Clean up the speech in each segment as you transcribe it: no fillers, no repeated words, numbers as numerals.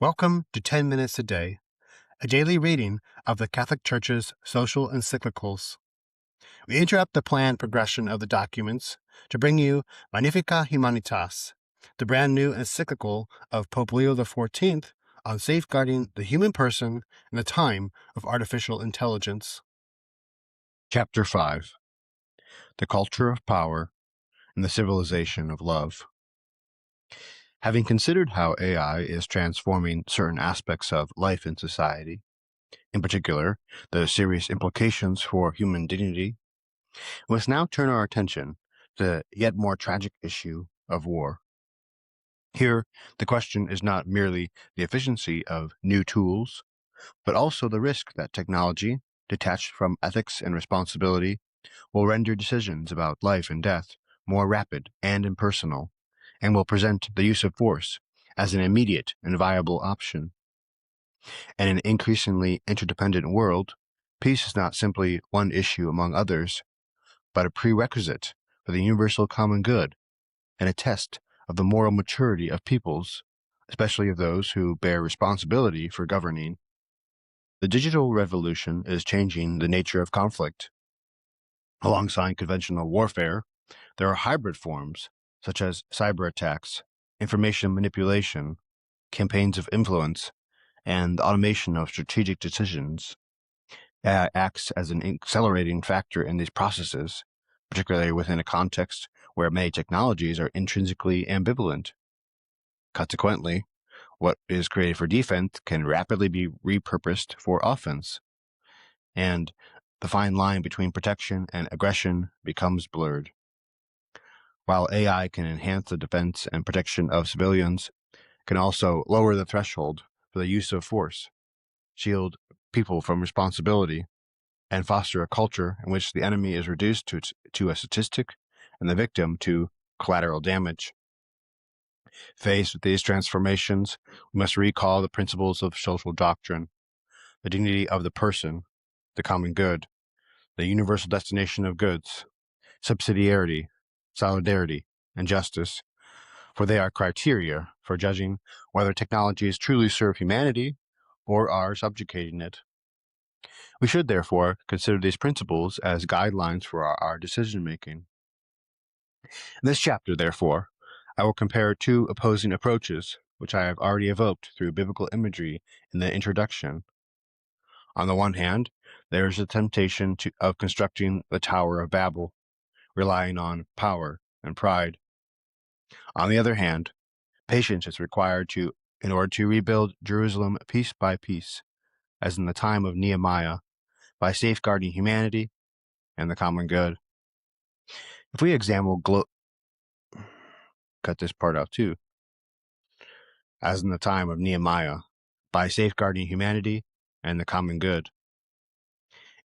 Welcome to 10 Minutes a Day, a daily reading of the Catholic Church's social encyclicals. We interrupt the planned progression of the documents to bring you Magnifica Humanitas, the brand new encyclical of Pope Leo XIV on safeguarding the human person in the time of artificial intelligence. Chapter 5 The Culture of Power and the Civilization of Love. Having considered how AI is transforming certain aspects of life in society, in particular, the serious implications for human dignity, we must now turn our attention to the yet more tragic issue of war. Here, the question is not merely the efficiency of new tools, but also the risk that technology, detached from ethics and responsibility, will render decisions about life and death more rapid and impersonal, and will present the use of force as an immediate and viable option. In an increasingly interdependent world, peace is not simply one issue among others, but a prerequisite for the universal common good and a test of the moral maturity of peoples, especially of those who bear responsibility for governing. The digital revolution is changing the nature of conflict. Alongside conventional warfare, there are hybrid forms, such as cyber attacks, information manipulation, campaigns of influence, and the automation of strategic decisions. AI acts as an accelerating factor in these processes, particularly within a context where many technologies are intrinsically ambivalent. Consequently, what is created for defense can rapidly be repurposed for offense, and the fine line between protection and aggression becomes blurred. While AI can enhance the defense and protection of civilians, it can also lower the threshold for the use of force, shield people from responsibility, and foster a culture in which the enemy is reduced to a statistic and the victim to collateral damage. Faced with these transformations, we must recall the principles of social doctrine, the dignity of the person, the common good, the universal destination of goods, subsidiarity, solidarity, and justice, for they are criteria for judging whether technologies truly serve humanity or are subjugating it. We should therefore consider these principles as guidelines for our decision-making. In this chapter, therefore, I will compare two opposing approaches, which I have already evoked through biblical imagery in the introduction. On the one hand, there is the temptation of constructing the Tower of Babel, relying on power and pride. On the other hand, patience is required in order to rebuild Jerusalem piece by piece, as in the time of Nehemiah, by safeguarding humanity and the common good. If we examine cut this part out too. As in the time of Nehemiah, by safeguarding humanity and the common good.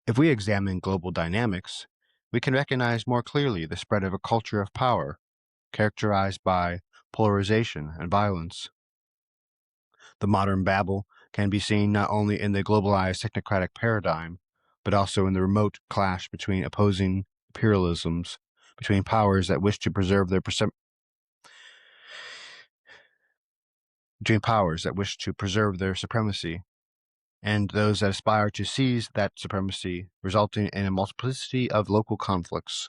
If we examine global dynamics, we can recognize more clearly the spread of a culture of power, characterized by polarization and violence. The modern Babel can be seen not only in the globalized technocratic paradigm, but also in the remote clash between opposing imperialisms, between powers that wish to preserve their supremacy, and those that aspire to seize that supremacy, resulting in a multiplicity of local conflicts.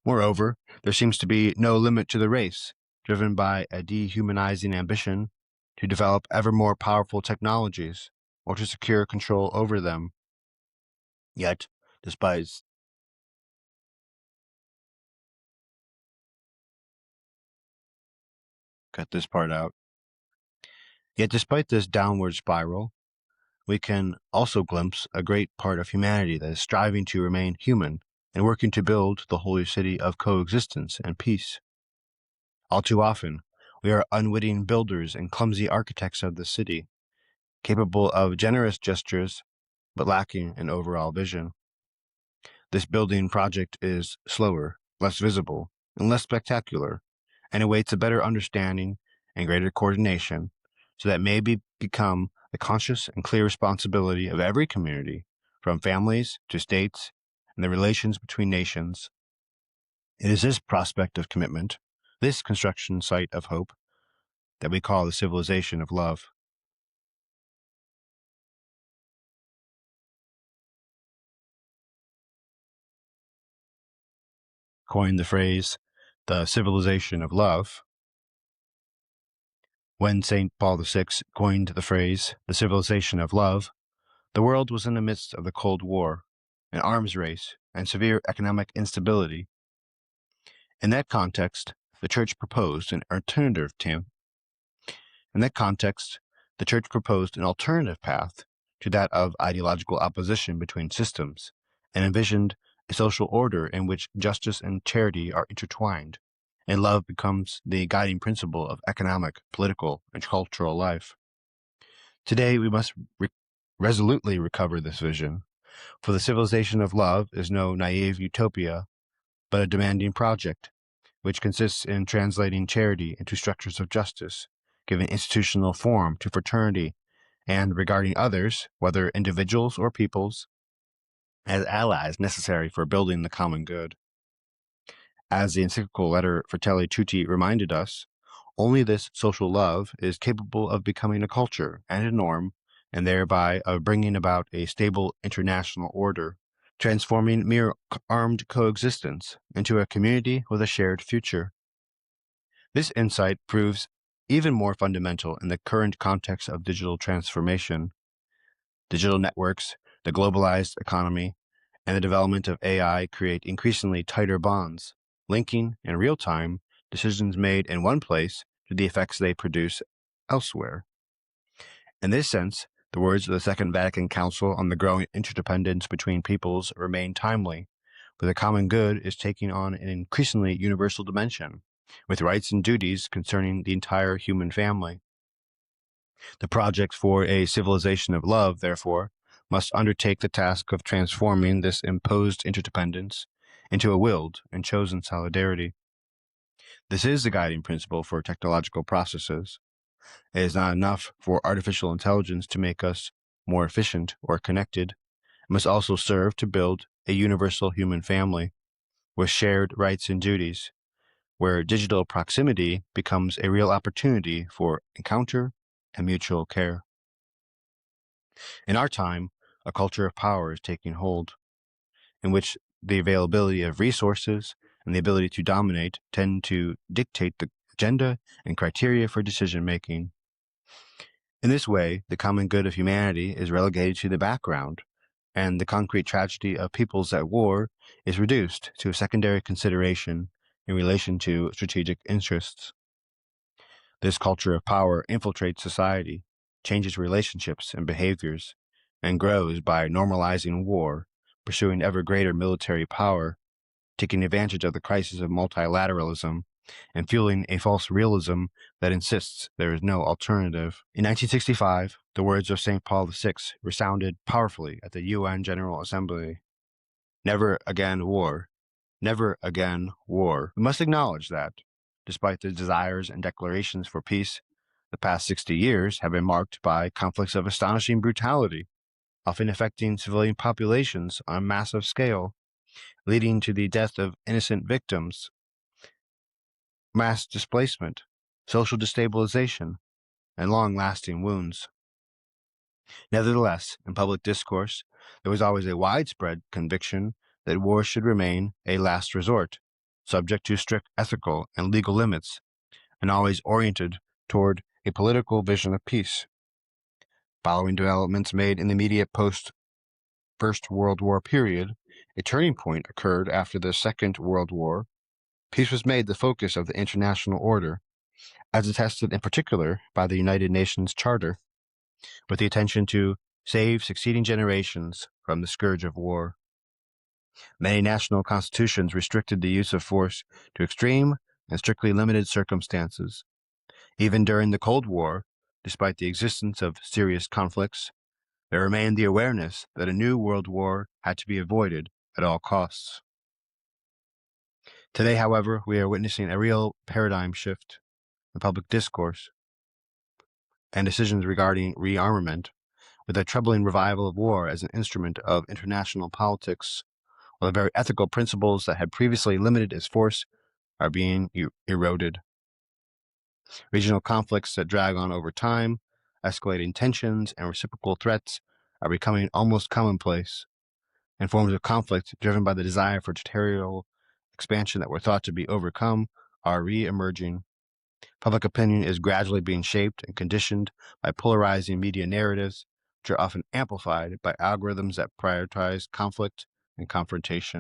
Moreover, there seems to be no limit to the race, driven by a dehumanizing ambition to develop ever more powerful technologies or to secure control over them. Yet, despite this downward spiral, we can also glimpse a great part of humanity that is striving to remain human and working to build the holy city of coexistence and peace. All too often, we are unwitting builders and clumsy architects of the city, capable of generous gestures, but lacking an overall vision. This building project is slower, less visible, and less spectacular, and awaits a better understanding and greater coordination, so that may become the conscious and clear responsibility of every community, from families to states and the relations between nations. It is this prospect of commitment, this construction site of hope, that we call the civilization of love. coined the phrase, the civilization of love. When St. Paul VI coined the phrase, the civilization of love, the world was in the midst of the Cold War, an arms race, and severe economic instability. In that context, the Church proposed an alternative path to that of ideological opposition between systems, and envisioned a social order in which justice and charity are intertwined, and love becomes the guiding principle of economic, political, and cultural life. Today, we must resolutely recover this vision, for the civilization of love is no naive utopia, but a demanding project, which consists in translating charity into structures of justice, giving institutional form to fraternity, and regarding others, whether individuals or peoples, as allies necessary for building the common good. As the encyclical letter Fratelli Tutti reminded us, only this social love is capable of becoming a culture and a norm, and thereby of bringing about a stable international order, transforming mere armed coexistence into a community with a shared future. This insight proves even more fundamental in the current context of digital transformation. Digital networks, the globalized economy, and the development of AI create increasingly tighter bonds, linking, in real time, decisions made in one place to the effects they produce elsewhere. In this sense, the words of the Second Vatican Council on the growing interdependence between peoples remain timely, for the common good is taking on an increasingly universal dimension, with rights and duties concerning the entire human family. The project for a civilization of love, therefore, must undertake the task of transforming this imposed interdependence into a willed and chosen solidarity. This is the guiding principle for technological processes. It is not enough for artificial intelligence to make us more efficient or connected. It must also serve to build a universal human family with shared rights and duties, where digital proximity becomes a real opportunity for encounter and mutual care. In our time, a culture of power is taking hold, in which the availability of resources and the ability to dominate tend to dictate the agenda and criteria for decision-making. In this way, the common good of humanity is relegated to the background, and the concrete tragedy of peoples at war is reduced to a secondary consideration in relation to strategic interests. This culture of power infiltrates society, changes relationships and behaviors, and grows by normalizing war, pursuing ever greater military power, taking advantage of the crisis of multilateralism, and fueling a false realism that insists there is no alternative. In 1965, the words of St. Paul VI resounded powerfully at the UN General Assembly. Never again war. Never again war. We must acknowledge that, despite the desires and declarations for peace, the past 60 years have been marked by conflicts of astonishing brutality, often affecting civilian populations on a massive scale, leading to the death of innocent victims, mass displacement, social destabilization, and long-lasting wounds. Nevertheless, in public discourse, there was always a widespread conviction that war should remain a last resort, subject to strict ethical and legal limits, and always oriented toward a political vision of peace. Following developments made in the immediate post-First World War period, a turning point occurred after the Second World War. Peace was made the focus of the international order, as attested in particular by the United Nations Charter, with the intention to save succeeding generations from the scourge of war. Many national constitutions restricted the use of force to extreme and strictly limited circumstances. Even during the Cold War, despite the existence of serious conflicts, there remained the awareness that a new world war had to be avoided at all costs. Today, however, we are witnessing a real paradigm shift in public discourse and decisions regarding rearmament, with a troubling revival of war as an instrument of international politics, while the very ethical principles that had previously limited its force are being eroded. Regional conflicts that drag on over time, escalating tensions, and reciprocal threats are becoming almost commonplace, and forms of conflict driven by the desire for territorial expansion that were thought to be overcome are re-emerging. Public opinion is gradually being shaped and conditioned by polarizing media narratives, which are often amplified by algorithms that prioritize conflict and confrontation.